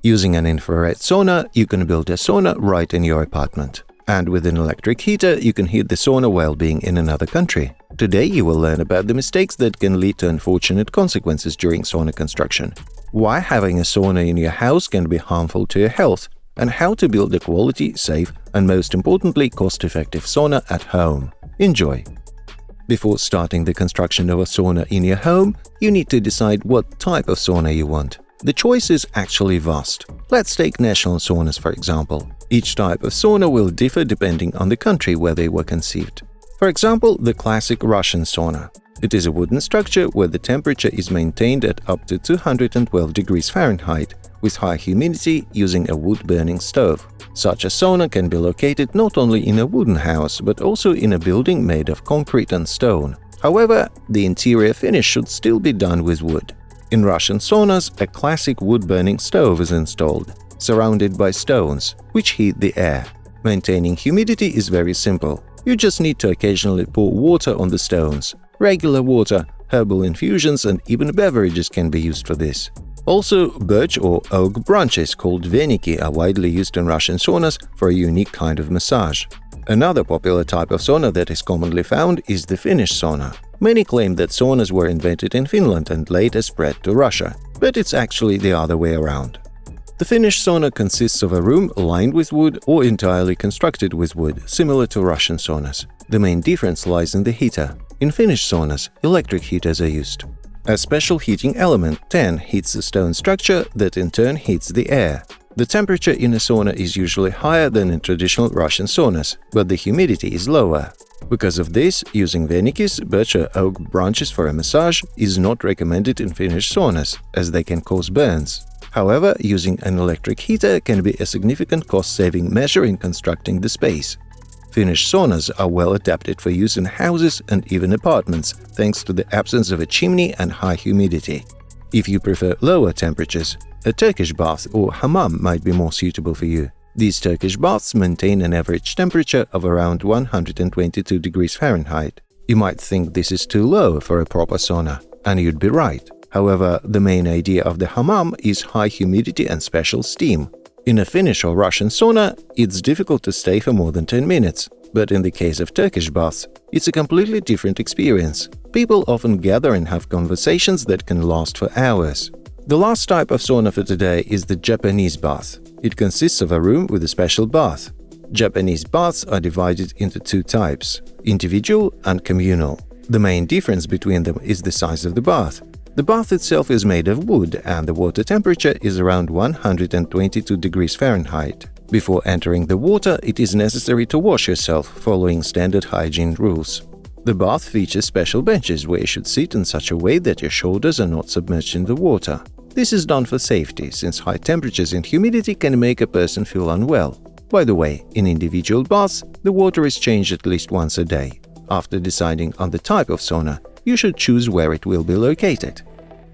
Using an infrared sauna, you can build a sauna right in your apartment. And with an electric heater, you can heat the sauna while being in another country. Today you will learn about the mistakes that can lead to unfortunate consequences during sauna construction, why having a sauna in your house can be harmful to your health, and how to build a quality, safe, and most importantly, cost-effective sauna at home. Enjoy! Before starting the construction of a sauna in your home, you need to decide what type of sauna you want. The choice is actually vast. Let's take national saunas for example. Each type of sauna will differ depending on the country where they were conceived. For example, the classic Russian sauna. It is a wooden structure where the temperature is maintained at up to 212 degrees Fahrenheit, with high humidity using a wood-burning stove. Such a sauna can be located not only in a wooden house, but also in a building made of concrete and stone. However, the interior finish should still be done with wood. In Russian saunas, a classic wood-burning stove is installed, surrounded by stones, which heat the air. Maintaining humidity is very simple. You just need to occasionally pour water on the stones. Regular water, herbal infusions, and even beverages can be used for this. Also, birch or oak branches called veniki are widely used in Russian saunas for a unique kind of massage. Another popular type of sauna that is commonly found is the Finnish sauna. Many claim that saunas were invented in Finland and later spread to Russia, but it's actually the other way around. The Finnish sauna consists of a room lined with wood or entirely constructed with wood, similar to Russian saunas. The main difference lies in the heater. In Finnish saunas, electric heaters are used. A special heating element, TEN, heats the stone structure that in turn heats the air. The temperature in a sauna is usually higher than in traditional Russian saunas, but the humidity is lower. Because of this, using venikis, birch or oak branches for a massage, is not recommended in Finnish saunas, as they can cause burns. However, using an electric heater can be a significant cost-saving measure in constructing the space. Finnish saunas are well adapted for use in houses and even apartments, thanks to the absence of a chimney and high humidity. If you prefer lower temperatures, a Turkish bath or hammam might be more suitable for you. These Turkish baths maintain an average temperature of around 122 degrees Fahrenheit. You might think this is too low for a proper sauna, and you'd be right. However, the main idea of the hammam is high humidity and special steam. In a Finnish or Russian sauna, it's difficult to stay for more than 10 minutes. But in the case of Turkish baths, it's a completely different experience. People often gather and have conversations that can last for hours. The last type of sauna for today is the Japanese bath. It consists of a room with a special bath. Japanese baths are divided into two types, individual and communal. The main difference between them is the size of the bath. The bath itself is made of wood and the water temperature is around 122 degrees Fahrenheit. Before entering the water, it is necessary to wash yourself, following standard hygiene rules. The bath features special benches where you should sit in such a way that your shoulders are not submerged in the water. This is done for safety, since high temperatures and humidity can make a person feel unwell. By the way, in individual baths, the water is changed at least once a day. After deciding on the type of sauna, you should choose where it will be located.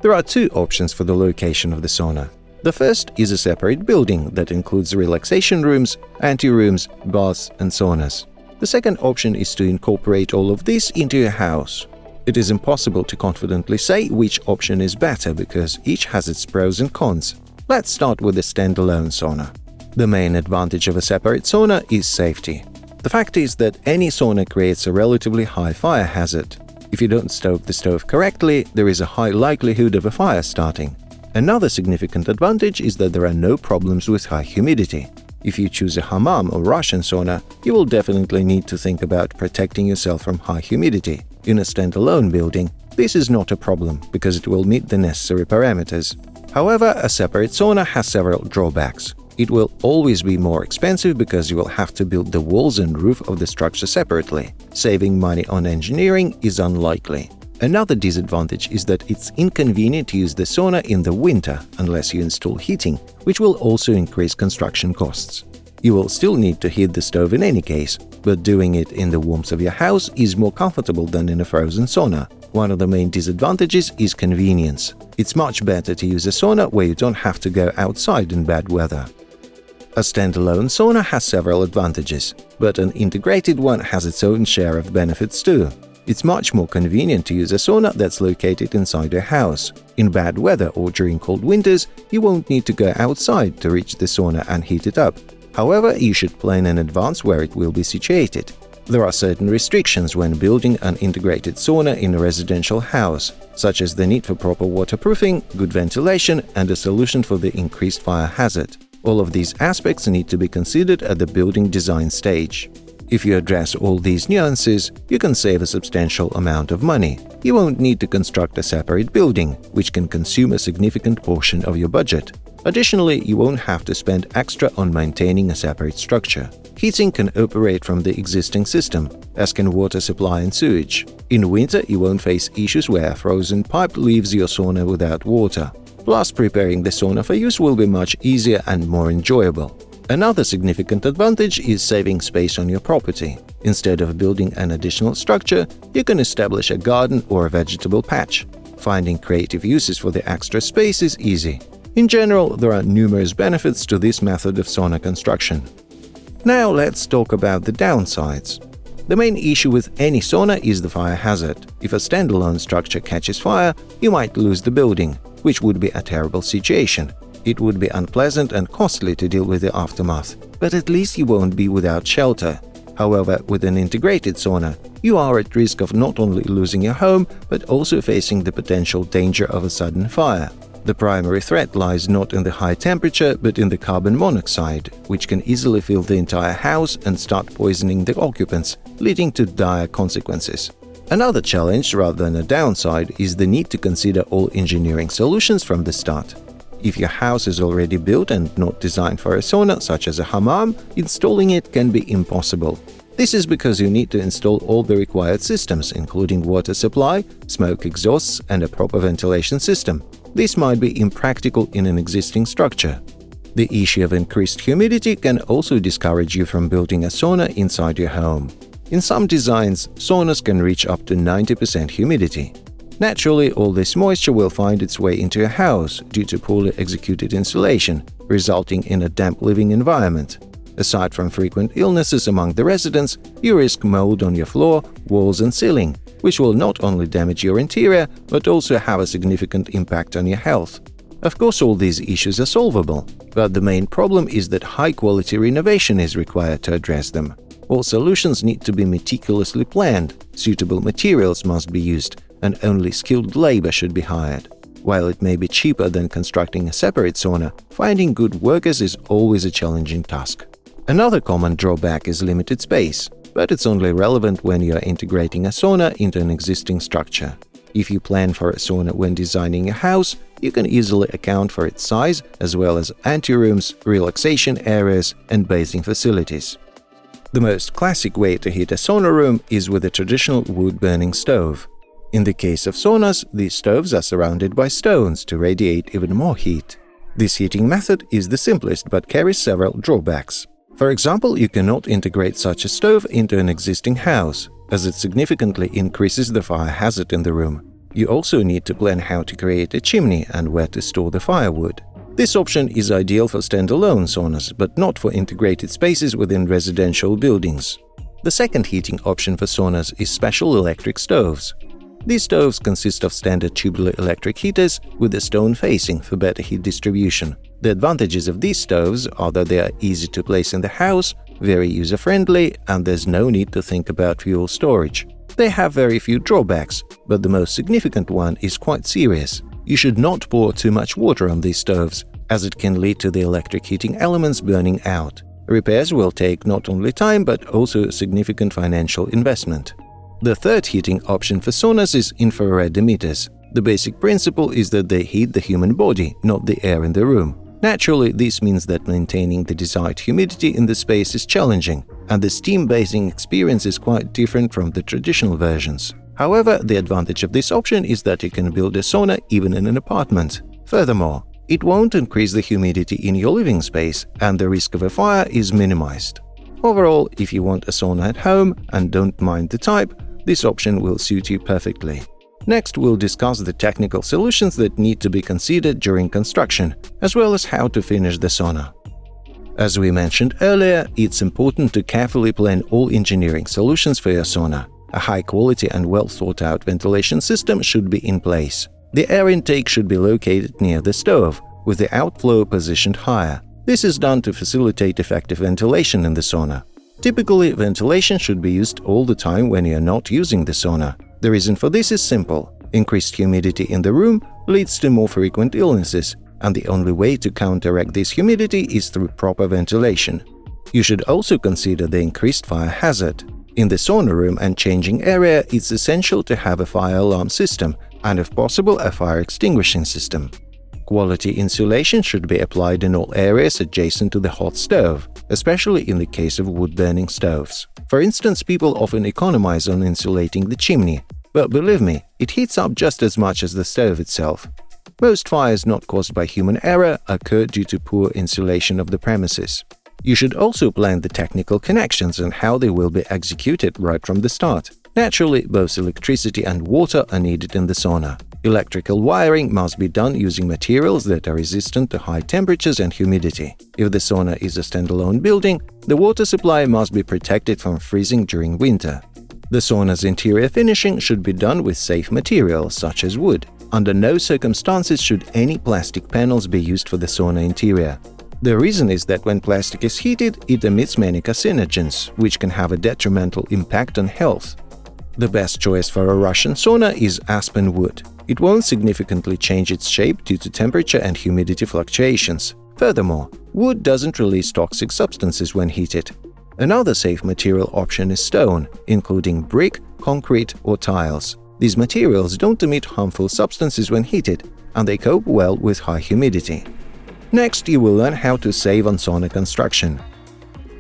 There are two options for the location of the sauna. The first is a separate building that includes relaxation rooms, ante-rooms, baths, and saunas. The second option is to incorporate all of this into your house. It is impossible to confidently say which option is better because each has its pros and cons. Let's start with the standalone sauna. The main advantage of a separate sauna is safety. The fact is that any sauna creates a relatively high fire hazard. If you don't stoke the stove correctly, there is a high likelihood of a fire starting. Another significant advantage is that there are no problems with high humidity. If you choose a hammam or Russian sauna, you will definitely need to think about protecting yourself from high humidity. In a standalone building, this is not a problem because it will meet the necessary parameters. However, a separate sauna has several drawbacks. It will always be more expensive because you will have to build the walls and roof of the structure separately. Saving money on engineering is unlikely. Another disadvantage is that it's inconvenient to use the sauna in the winter unless you install heating, which will also increase construction costs. You will still need to heat the stove in any case, but doing it in the warmth of your house is more comfortable than in a frozen sauna. One of the main disadvantages is convenience. It's much better to use a sauna where you don't have to go outside in bad weather. A standalone sauna has several advantages, but an integrated one has its own share of benefits too. It's much more convenient to use a sauna that's located inside your house. In bad weather or during cold winters, you won't need to go outside to reach the sauna and heat it up. However, you should plan in advance where it will be situated. There are certain restrictions when building an integrated sauna in a residential house, such as the need for proper waterproofing, good ventilation, and a solution for the increased fire hazard. All of these aspects need to be considered at the building design stage. If you address all these nuances, you can save a substantial amount of money. You won't need to construct a separate building, which can consume a significant portion of your budget. Additionally, you won't have to spend extra on maintaining a separate structure. Heating can operate from the existing system, as can water supply and sewage. In winter, you won't face issues where a frozen pipe leaves your sauna without water. Plus, preparing the sauna for use will be much easier and more enjoyable. Another significant advantage is saving space on your property. Instead of building an additional structure, you can establish a garden or a vegetable patch. Finding creative uses for the extra space is easy. In general, there are numerous benefits to this method of sauna construction. Now let's talk about the downsides. The main issue with any sauna is the fire hazard. If a standalone structure catches fire, you might lose the building, which would be a terrible situation. It would be unpleasant and costly to deal with the aftermath, but at least you won't be without shelter. However, with an integrated sauna, you are at risk of not only losing your home, but also facing the potential danger of a sudden fire. The primary threat lies not in the high temperature, but in the carbon monoxide, which can easily fill the entire house and start poisoning the occupants, leading to dire consequences. Another challenge, rather than a downside, is the need to consider all engineering solutions from the start. If your house is already built and not designed for a sauna, such as a hammam, installing it can be impossible. This is because you need to install all the required systems, including water supply, smoke exhausts, and a proper ventilation system. This might be impractical in an existing structure. The issue of increased humidity can also discourage you from building a sauna inside your home. In some designs, saunas can reach up to 90% humidity. Naturally, all this moisture will find its way into your house due to poorly executed insulation, resulting in a damp living environment. Aside from frequent illnesses among the residents, you risk mold on your floor, walls and ceiling, which will not only damage your interior, but also have a significant impact on your health. Of course, all these issues are solvable, but the main problem is that high-quality renovation is required to address them. All solutions need to be meticulously planned, suitable materials must be used, and only skilled labor should be hired. While it may be cheaper than constructing a separate sauna, finding good workers is always a challenging task. Another common drawback is limited space, but it's only relevant when you're integrating a sauna into an existing structure. If you plan for a sauna when designing a house, you can easily account for its size, as well as anterooms, relaxation areas, and bathing facilities. The most classic way to heat a sauna room is with a traditional wood-burning stove. In the case of saunas, these stoves are surrounded by stones to radiate even more heat. This heating method is the simplest but carries several drawbacks. For example, you cannot integrate such a stove into an existing house, as it significantly increases the fire hazard in the room. You also need to plan how to create a chimney and where to store the firewood. This option is ideal for standalone saunas, but not for integrated spaces within residential buildings. The second heating option for saunas is special electric stoves. These stoves consist of standard tubular electric heaters with a stone facing for better heat distribution. The advantages of these stoves are that they are easy to place in the house, very user-friendly, and there's no need to think about fuel storage. They have very few drawbacks, but the most significant one is quite serious. You should not pour too much water on these stoves, as it can lead to the electric heating elements burning out. Repairs will take not only time but also a significant financial investment. The third heating option for saunas is infrared emitters. The basic principle is that they heat the human body, not the air in the room. Naturally, this means that maintaining the desired humidity in the space is challenging, and the steam bathing experience is quite different from the traditional versions. However, the advantage of this option is that you can build a sauna even in an apartment. Furthermore, it won't increase the humidity in your living space, and the risk of a fire is minimized. Overall, if you want a sauna at home and don't mind the type, this option will suit you perfectly. Next, we'll discuss the technical solutions that need to be considered during construction, as well as how to finish the sauna. As we mentioned earlier, it's important to carefully plan all engineering solutions for your sauna. A high-quality and well-thought-out ventilation system should be in place. The air intake should be located near the stove, with the outflow positioned higher. This is done to facilitate effective ventilation in the sauna. Typically, ventilation should be used all the time when you are not using the sauna. The reason for this is simple. Increased humidity in the room leads to more frequent illnesses, and the only way to counteract this humidity is through proper ventilation. You should also consider the increased fire hazard. In the sauna room and changing area, it's essential to have a fire alarm system and, if possible, a fire extinguishing system. Quality insulation should be applied in all areas adjacent to the hot stove, especially in the case of wood-burning stoves. For instance, people often economize on insulating the chimney, but believe me, it heats up just as much as the stove itself. Most fires not caused by human error occur due to poor insulation of the premises. You should also plan the technical connections and how they will be executed right from the start. Naturally, both electricity and water are needed in the sauna. Electrical wiring must be done using materials that are resistant to high temperatures and humidity. If the sauna is a standalone building, the water supply must be protected from freezing during winter. The sauna's interior finishing should be done with safe materials such as wood. Under no circumstances should any plastic panels be used for the sauna interior. The reason is that when plastic is heated, it emits many carcinogens, which can have a detrimental impact on health. The best choice for a Russian sauna is aspen wood. It won't significantly change its shape due to temperature and humidity fluctuations. Furthermore, wood doesn't release toxic substances when heated. Another safe material option is stone, including brick, concrete, or tiles. These materials don't emit harmful substances when heated, and they cope well with high humidity. Next, you will learn how to save on sauna construction.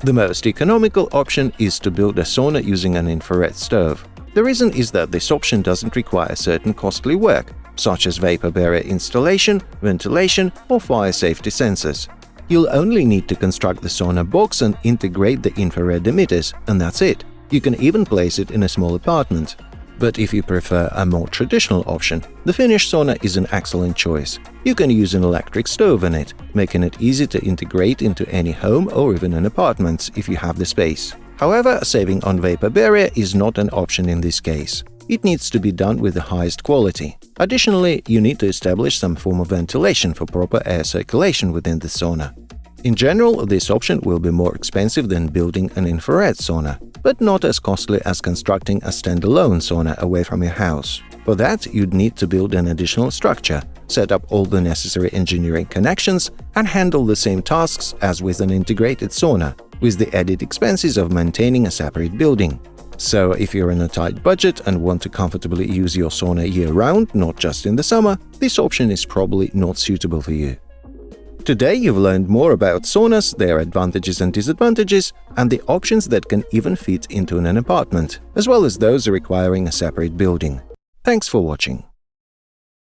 The most economical option is to build a sauna using an infrared stove. The reason is that this option doesn't require certain costly work, such as vapor barrier installation, ventilation, or fire safety sensors. You'll only need to construct the sauna box and integrate the infrared emitters, and that's it. You can even place it in a small apartment. But if you prefer a more traditional option, the Finnish sauna is an excellent choice. You can use an electric stove in it, making it easy to integrate into any home or even an apartment if you have the space. However, saving on vapor barrier is not an option in this case. It needs to be done with the highest quality. Additionally, you need to establish some form of ventilation for proper air circulation within the sauna. In general, this option will be more expensive than building an infrared sauna, but not as costly as constructing a standalone sauna away from your house. For that, you'd need to build an additional structure, set up all the necessary engineering connections, and handle the same tasks as with an integrated sauna, with the added expenses of maintaining a separate building. So, if you're in a tight budget and want to comfortably use your sauna year-round, not just in the summer, this option is probably not suitable for you. Today you've learned more about saunas, their advantages and disadvantages, and the options that can even fit into an apartment, as well as those requiring a separate building. Thanks for watching.